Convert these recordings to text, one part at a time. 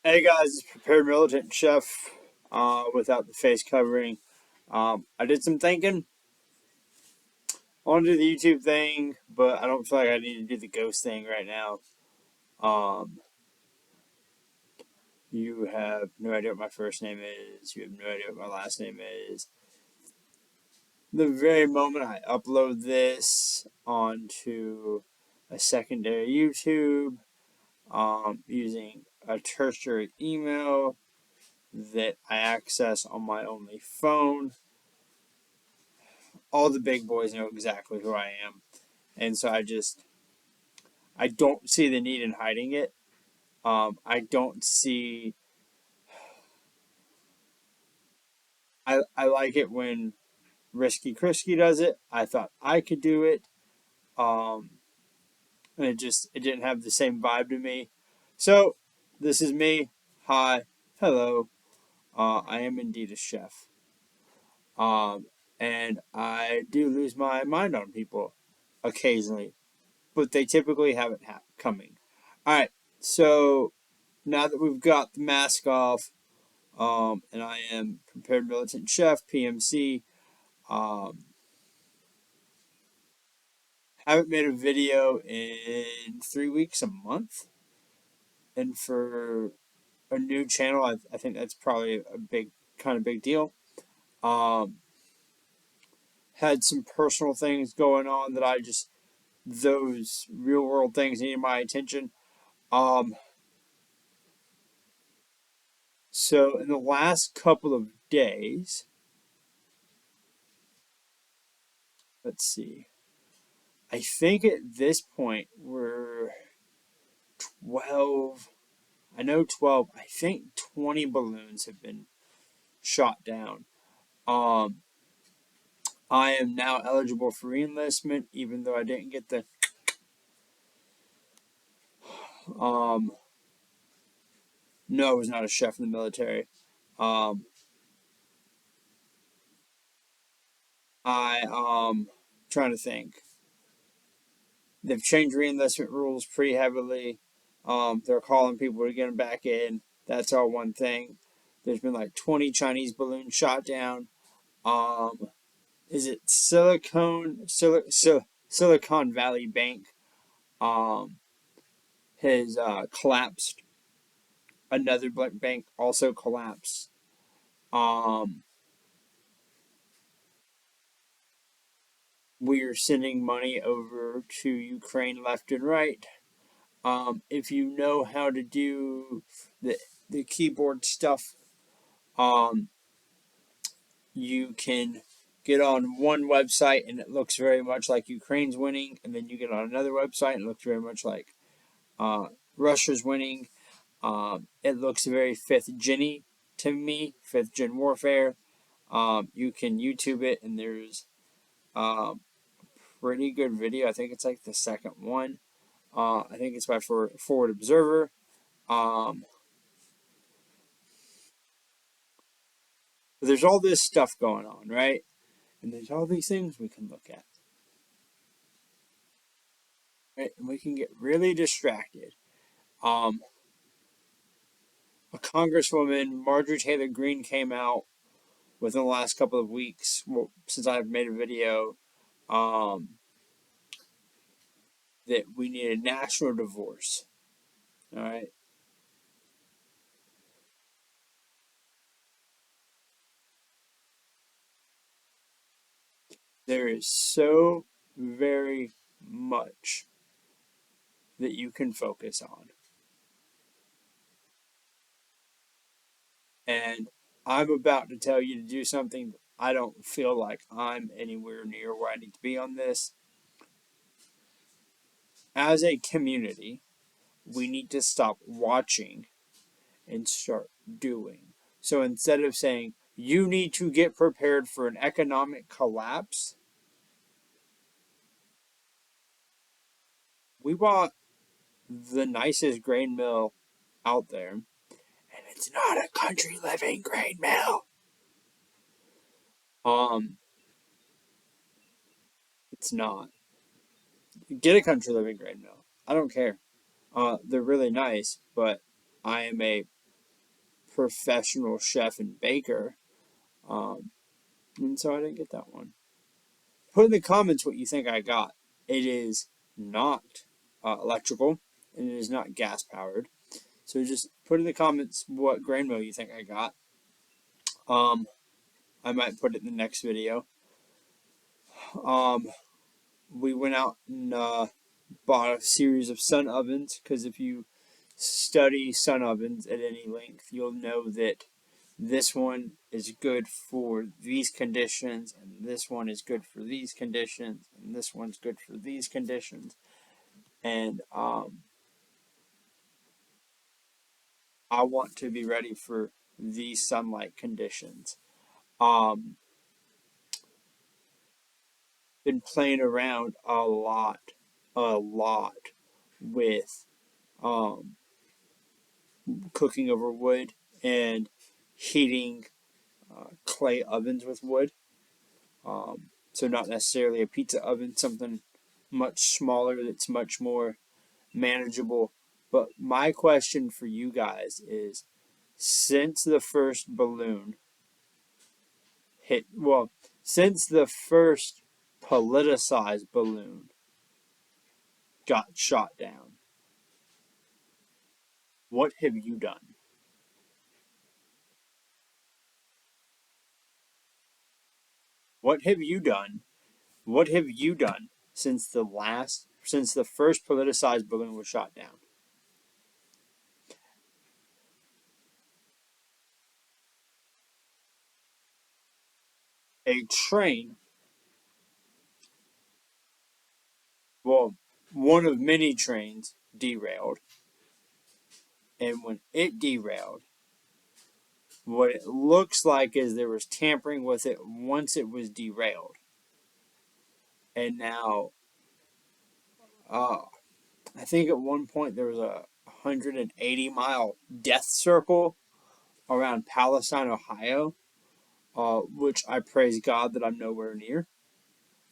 Hey guys, it's Prepared Militant Chef without the face covering. I did some thinking. I want to do the YouTube thing, but I don't feel like I need to do the ghost thing right now. Um, you have no idea what my first name is. You have no idea what my last name is. The very moment I upload this onto a secondary YouTube using a tertiary email that I access on my only phone, all the big boys know exactly who I am. And so I don't see the need in hiding it. I don't see, I like it when Risky Krisky does it. I thought I could do it. Um, and it didn't have the same vibe to me. So this is me. Hi. Hello. I am indeed a chef. Um, and I do lose my mind on people occasionally, but they typically have it coming. All right. So now that we've got the mask off, and I am Prepared Militant Chef, PMC, um, haven't made a video in 3 weeks, a month. And for a new channel, I think that's probably a big deal. Um, had some personal things going on that those real world things needed my attention. Um, so in the last couple of days, let's see, I think at this point we're 12. I know 12. I think 20 balloons have been shot down. Um, I am now eligible for reenlistment, even though I didn't get the. Um, no, I was not a chef in the military. Um, trying to think. They've changed reenlistment rules pretty heavily. They're calling people to get them back in. That's all one thing. There's been like 20 Chinese balloons shot down. Um, is it Silicon Valley Bank um, has collapsed. Another bank also collapsed. Um, we are sending money over to Ukraine left and right. If you know how to do the the keyboard stuff, um, you can get on one website and it looks very much like Ukraine's winning, and then you get on another website and it looks very much like Russia's winning. It looks very fifth gen to me, fifth gen warfare. You can YouTube it, and there's um, pretty good video. I think it's like the second one. I think it's by Forward Observer. Um, there's all this stuff going on, right? And there's all these things we can look at, right? And we can get really distracted. Um, a Congresswoman, Marjorie Taylor Greene, came out within the last couple of weeks, well, since I've made a video, um, that we need a national divorce. All right. There is so very much that you can focus on. And I'm about to tell you to do something. I don't feel like I'm anywhere near where I need to be on this. As a community, we need to stop watching and start doing. So instead of saying, you need to get prepared for an economic collapse, we bought the nicest grain mill out there, and it's not a country living grain mill. Um, it's not. Get a country living grain mill. I don't care. They're really nice, but I am a professional chef and baker. And so I didn't get that one. Put in the comments what you think I got. It is not electrical, and it is not gas powered. So just put in the comments what grain mill you think I got. Um, I might put it in the next video. Um, we went out and bought a series of sun ovens because if you study sun ovens at any length, you'll know that this one is good for these conditions, and this one is good for these conditions, and this one's good for these conditions. And I want to be ready for these sunlight conditions. Um, been playing around a lot with um, cooking over wood and heating clay ovens with wood. So not necessarily a pizza oven, something much smaller that's much more manageable. But my question for you guys is, since the first balloon hit, well, since the first politicized balloon got shot down, what have you done? What have you done? What have you done since the first politicized balloon was shot down? A train, well, one of many trains derailed, and when it derailed, what it looks like is there was tampering with it once it was derailed, and now, uh, I think at one point there was a 180-mile death circle around Palestine, Ohio, which I praise God that I'm nowhere near.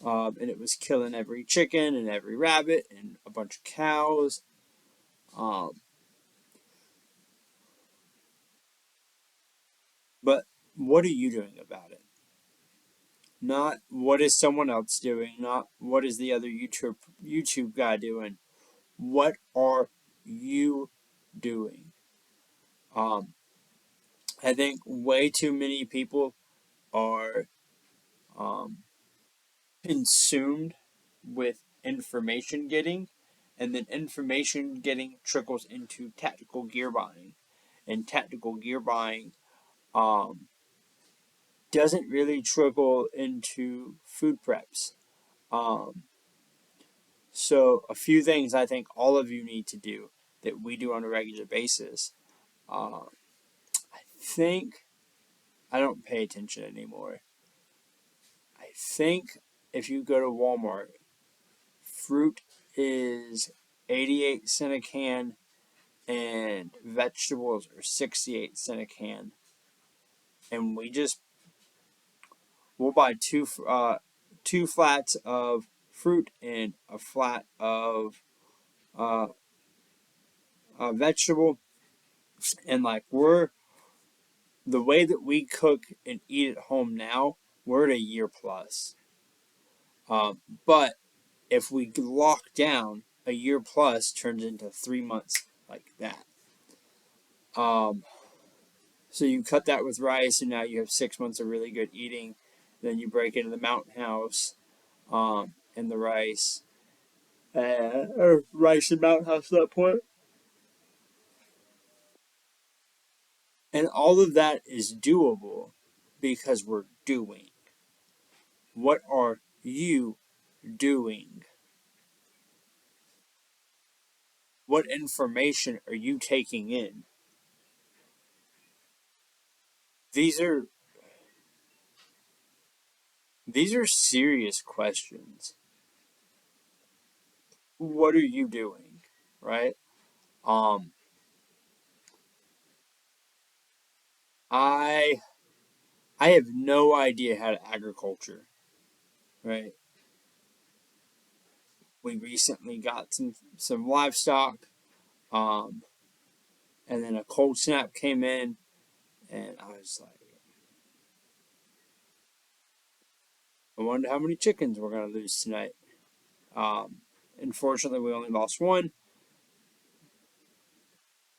And it was killing every chicken and every rabbit and a bunch of cows. Um, but what are you doing about it? Not what is someone else doing, not what is the other YouTube guy doing. What are you doing? Um, I think way too many people are um, consumed with information getting, and then information getting trickles into tactical gear buying, and tactical gear buying um, doesn't really trickle into food preps. Um, so a few things I think all of you need to do that we do on a regular basis. I think I don't pay attention anymore. I think if you go to Walmart, fruit is 88 cents a can and vegetables are 68 cents a can. And we'll buy two flats of fruit and a flat of uh, a vegetable, and like we're the way that we cook and eat at home now, we're at a year plus. But if we lock down, a year plus turns into 3 months like that. Um, so you cut that with rice, and now you have 6 months of really good eating. Then you break into the Mountain House and the rice, or rice and Mountain House at that point. And all of that is doable because we're doing. What are you doing? What information are you taking in? These are these are serious questions. What are you doing? Right? Um I I have no idea how to agriculture, right? We recently got some livestock, um, and then a cold snap came in, And I was like, I wonder how many chickens we're going to lose tonight. Um, Unfortunately, we only lost one.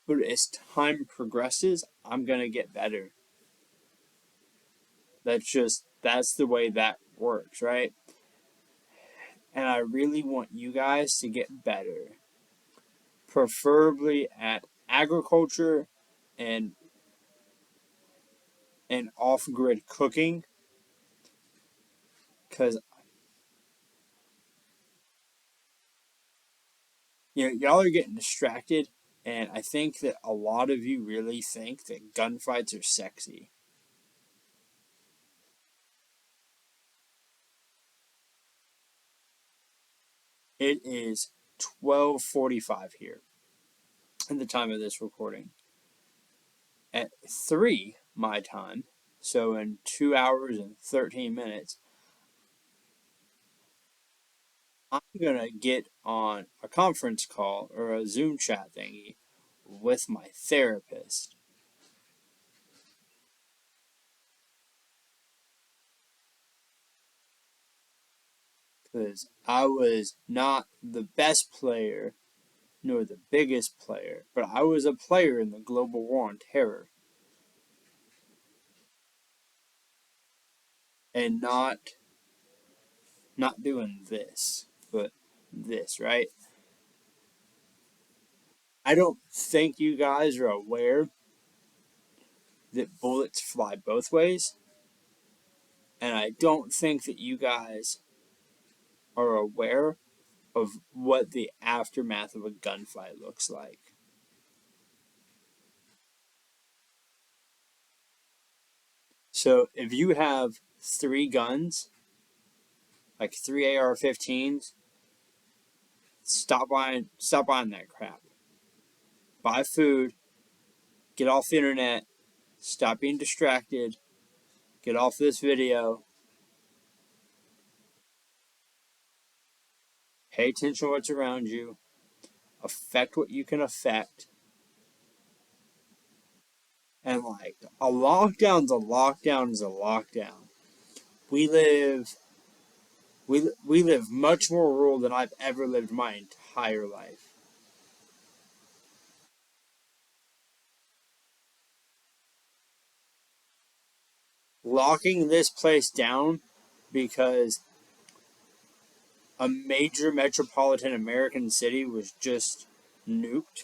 But as time progresses, I'm going to get better. That's the way that works, right? And I really want you guys to get better, preferably at agriculture and off-grid cooking, because y'all are getting distracted, and I think that a lot of you really think that gunfights are sexy. It is 12:45 here at the time of this recording. At 3 my time, so in 2 hours and 13 minutes, I'm going to get on a conference call or a Zoom chat thingy with my therapist. Because I was not the best player nor the biggest player, but I was a player in the global war on terror. And not doing this, but this, right? I don't think you guys are aware that bullets fly both ways, and I don't think that you guys are aware of what the aftermath of a gunfight looks like. So if you have 3 guns, like 3 AR-15s, stop buying that crap. Buy food, get off the internet, stop being distracted, get off this video, pay attention to what's around you, affect what you can affect, and like a lockdown's a lockdown is a lockdown. We live we live much more rural than I've ever lived my entire life. Locking this place down because a major metropolitan American city was just nuked,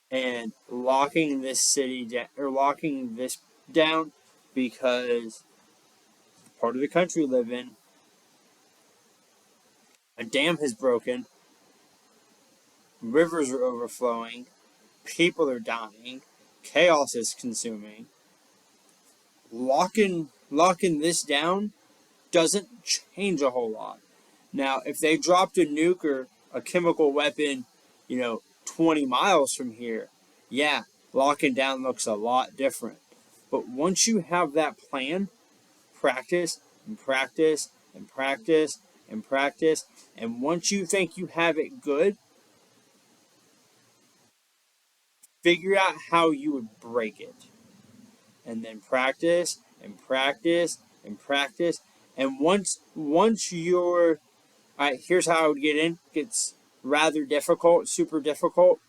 and locking this city down or locking this down because part of the country we live in, a dam has broken, rivers are overflowing, people are dying, chaos is consuming. Locking this down doesn't change a whole lot. Now, if they dropped a nuke or a chemical weapon, 20 miles from here, yeah, locking down looks a lot different. But once you have that plan, practice and practice and practice and practice, and once you think you have it good, figure out how you would break it. And then practice and practice and practice. And once you're all right, here's how I would get in. It gets rather difficult, super difficult.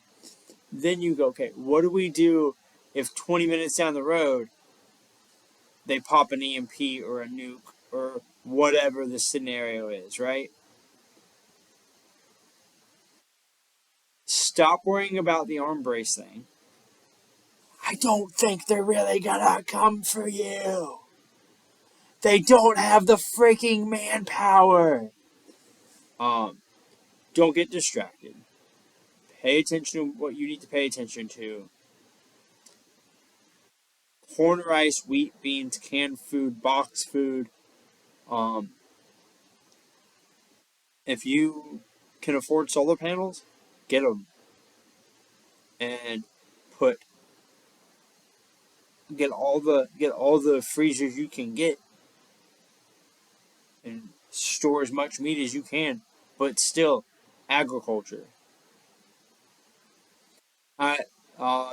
Then you go, okay, what do we do if 20 minutes down the road they pop an EMP or a nuke or whatever the scenario is, right? Stop worrying about the arm brace thing. I don't think they're really gonna come for you. They don't have the freaking manpower. Um, don't get distracted. Pay attention to what you need to pay attention to. Corn, rice, wheat, beans, canned food, box food. Um, if you can afford solar panels, get them and put get all the freezers you can get and store as much meat as you can. But still, agriculture. I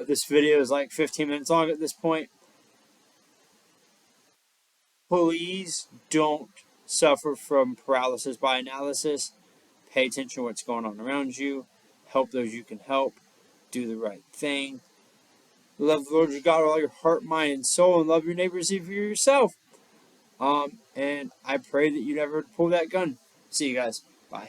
This video is like 15 minutes long at this point. Please don't suffer from paralysis by analysis. Pay attention to what's going on around you. Help those you can help. Do the right thing. Love the Lord your God with all your heart, mind, and soul, and love your neighbors as yourself. And I pray that you never pull that gun. See you guys. Bye.